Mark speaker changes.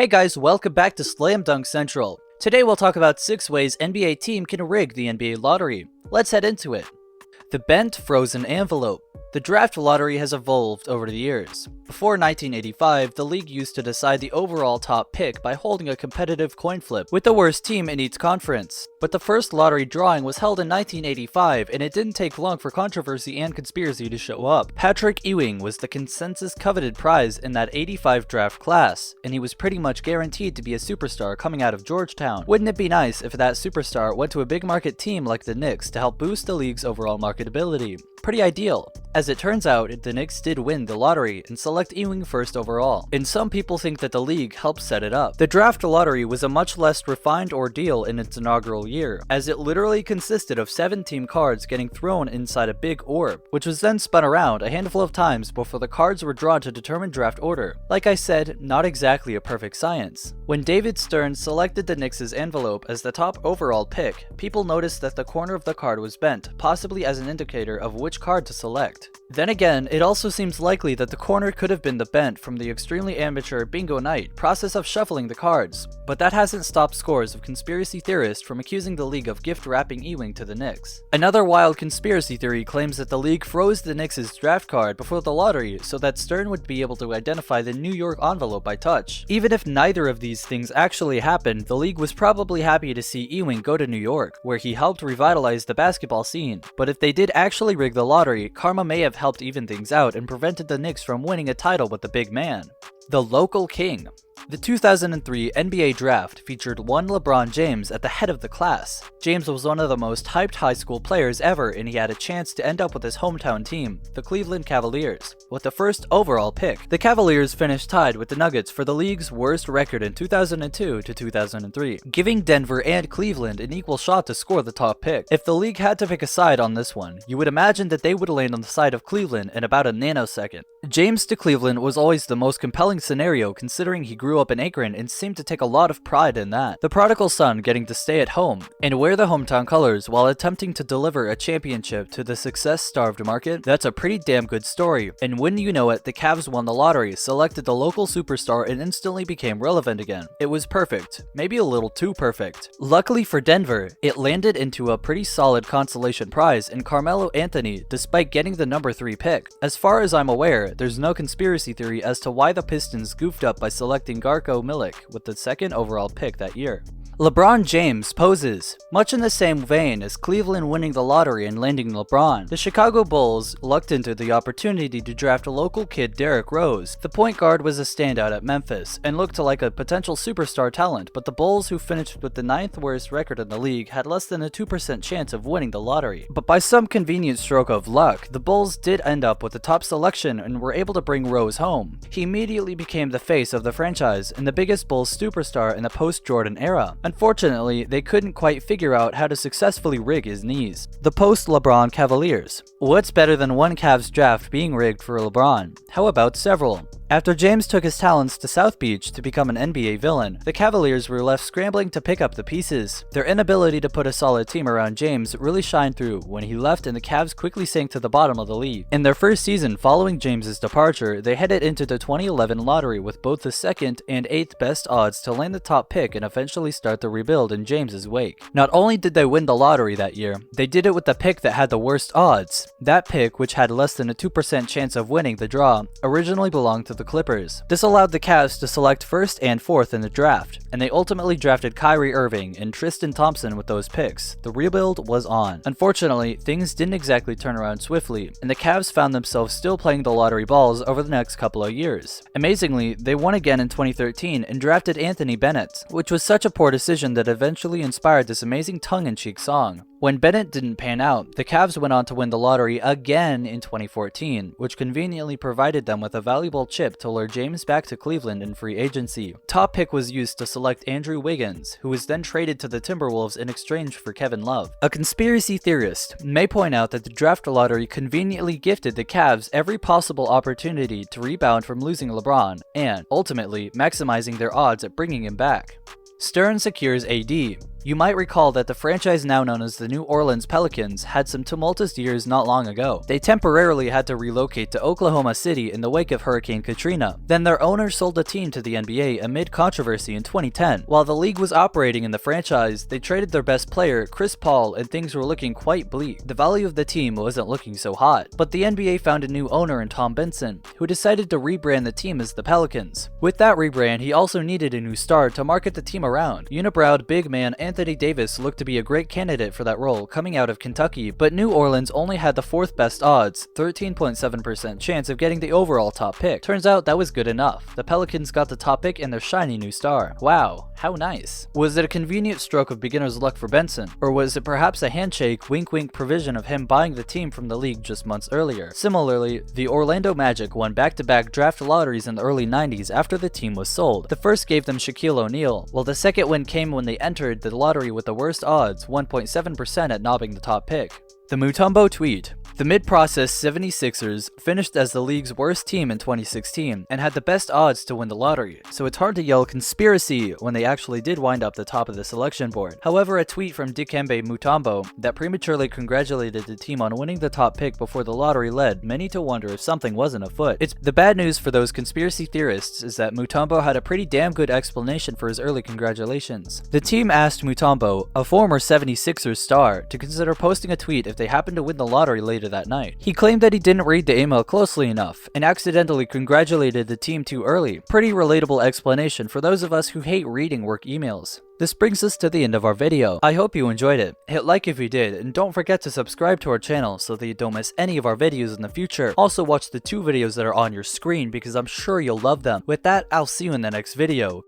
Speaker 1: Hey guys, welcome back to Slam Dunk Central. Today we'll talk about 6 ways NBA team can rig the NBA lottery. Let's head into it. The bent frozen envelope. The draft lottery has evolved over the years. Before 1985, the league used to decide the overall top pick by holding a competitive coin flip with the worst team in each conference. But the first lottery drawing was held in 1985, and it didn't take long for controversy and conspiracy to show up. Patrick Ewing was the consensus coveted prize in that 85 draft class, and he was pretty much guaranteed to be a superstar coming out of Georgetown. Wouldn't it be nice if that superstar went to a big market team like the Knicks to help boost the league's overall marketability? Pretty ideal. As it turns out, the Knicks did win the lottery and select Ewing first overall, and some people think that the league helped set it up. The draft lottery was a much less refined ordeal in its inaugural year, as it literally consisted of 7 team cards getting thrown inside a big orb, which was then spun around a handful of times before the cards were drawn to determine draft order. Like I said, not exactly a perfect science. When David Stern selected the Knicks' envelope as the top overall pick, people noticed that the corner of the card was bent, possibly as an indicator of which card to select. Then again, it also seems likely that the corner could have been the bent from the extremely amateur bingo night process of shuffling the cards, but that hasn't stopped scores of conspiracy theorists from accusing the league of gift wrapping Ewing to the Knicks. Another wild conspiracy theory claims that the league froze the Knicks' draft card before the lottery so that Stern would be able to identify the New York envelope by touch. Even if neither of these things actually happened, the league was probably happy to see Ewing go to New York, where he helped revitalize the basketball scene. But if they did actually rig the lottery, karma may have helped even things out and prevented the Knicks from winning a title with the big man. The local king. The 2003 NBA draft featured one LeBron James at the head of the class. James was one of the most hyped high school players ever, and he had a chance to end up with his hometown team, the Cleveland Cavaliers, with the first overall pick. The Cavaliers finished tied with the Nuggets for the league's worst record in 2002 to 2003, giving Denver and Cleveland an equal shot to score the top pick. If the league had to pick a side on this one, you would imagine that they would land on the side of Cleveland in about a nanosecond. James to Cleveland was always the most compelling scenario, considering he grew up in Akron and seemed to take a lot of pride in that. The prodigal son getting to stay at home and wear the hometown colors while attempting to deliver a championship to the success-starved market, that's a pretty damn good story. And when you know it, the Cavs won the lottery, selected the local superstar, and instantly became relevant again. It was perfect, maybe a little too perfect. Luckily for Denver, it landed into a pretty solid consolation prize in Carmelo Anthony, despite getting the number 3 pick. As far as I'm aware, there's no conspiracy theory as to why the Pistons goofed up by selecting Darko Milicic with the 2nd overall pick that year. LeBron James poses. Much in the same vein as Cleveland winning the lottery and landing LeBron, the Chicago Bulls lucked into the opportunity to draft a local kid, Derrick Rose. The point guard was a standout at Memphis and looked like a potential superstar talent, but the Bulls, who finished with the 9th worst record in the league, had less than a 2% chance of winning the lottery. But by some convenient stroke of luck, the Bulls did end up with the top selection and were able to bring Rose home. He immediately became the face of the franchise and the biggest Bulls superstar in the post-Jordan era. Unfortunately, they couldn't quite figure out how to successfully rig his knees. The Post LeBron Cavaliers. What's better than one Cavs draft being rigged for LeBron? How about several? After James took his talents to South Beach to become an NBA villain, the Cavaliers were left scrambling to pick up the pieces. Their inability to put a solid team around James really shined through when he left and the Cavs quickly sank to the bottom of the league. In their first season following James's departure, they headed into the 2011 lottery with both the 2nd and 8th best odds to land the top pick and eventually start the rebuild in James's wake. Not only did they win the lottery that year, they did it with the pick that had the worst odds. That pick, which had less than a 2% chance of winning the draw, originally belonged to the Clippers. This allowed the Cavs to select 1st and 4th in the draft, and they ultimately drafted Kyrie Irving and Tristan Thompson with those picks. The rebuild was on. Unfortunately, things didn't exactly turn around swiftly, and the Cavs found themselves still playing the lottery balls over the next couple of years. Amazingly, they won again in 2013 and drafted Anthony Bennett, which was such a poor decision that eventually inspired this amazing tongue-in-cheek song. When Bennett didn't pan out, the Cavs went on to win the lottery again in 2014, which conveniently provided them with a valuable chip to lure James back to Cleveland in free agency. Top pick was used to select Andrew Wiggins, who was then traded to the Timberwolves in exchange for Kevin Love. A conspiracy theorist may point out that the draft lottery conveniently gifted the Cavs every possible opportunity to rebound from losing LeBron, and, ultimately, maximizing their odds at bringing him back. Stern secures AD. You might recall that the franchise now known as the New Orleans Pelicans had some tumultuous years not long ago. They temporarily had to relocate to Oklahoma City in the wake of Hurricane Katrina. Then their owner sold the team to the NBA amid controversy in 2010. While the league was operating in the franchise, they traded their best player, Chris Paul, and things were looking quite bleak. The value of the team wasn't looking so hot. But the NBA found a new owner in Tom Benson, who decided to rebrand the team as the Pelicans. With that rebrand, he also needed a new star to market the team around. Unibrowed big man Anthony Davis looked to be a great candidate for that role coming out of Kentucky, but New Orleans only had the fourth best odds, 13.7% chance of getting the overall top pick. Turns out that was good enough. The Pelicans got the top pick and their shiny new star. Wow, how nice. Was it a convenient stroke of beginner's luck for Benson? Or was it perhaps a handshake, wink-wink provision of him buying the team from the league just months earlier? Similarly, the Orlando Magic won back-to-back draft lotteries in the early 90s after the team was sold. The first gave them Shaquille O'Neal, while the second win came when they entered the lottery with the worst odds, 1.7% at knobbing the top pick. The Mutombo Tweet. The mid-process 76ers finished as the league's worst team in 2016 and had the best odds to win the lottery, so it's hard to yell conspiracy when they actually did wind up the top of the selection board. However, a tweet from Dikembe Mutombo that prematurely congratulated the team on winning the top pick before the lottery led many to wonder if something wasn't afoot. The bad news for those conspiracy theorists is that Mutombo had a pretty damn good explanation for his early congratulations. The team asked Mutombo, a former 76ers star, to consider posting a tweet if they happened to win the lottery later that night. He claimed that he didn't read the email closely enough and accidentally congratulated the team too early. Pretty relatable explanation for those of us who hate reading work emails. This brings us to the end of our video. I hope you enjoyed it. Hit like if you did, and don't forget to subscribe to our channel so that you don't miss any of our videos in the future. Also watch the 2 videos that are on your screen because I'm sure you'll love them. With that, I'll see you in the next video.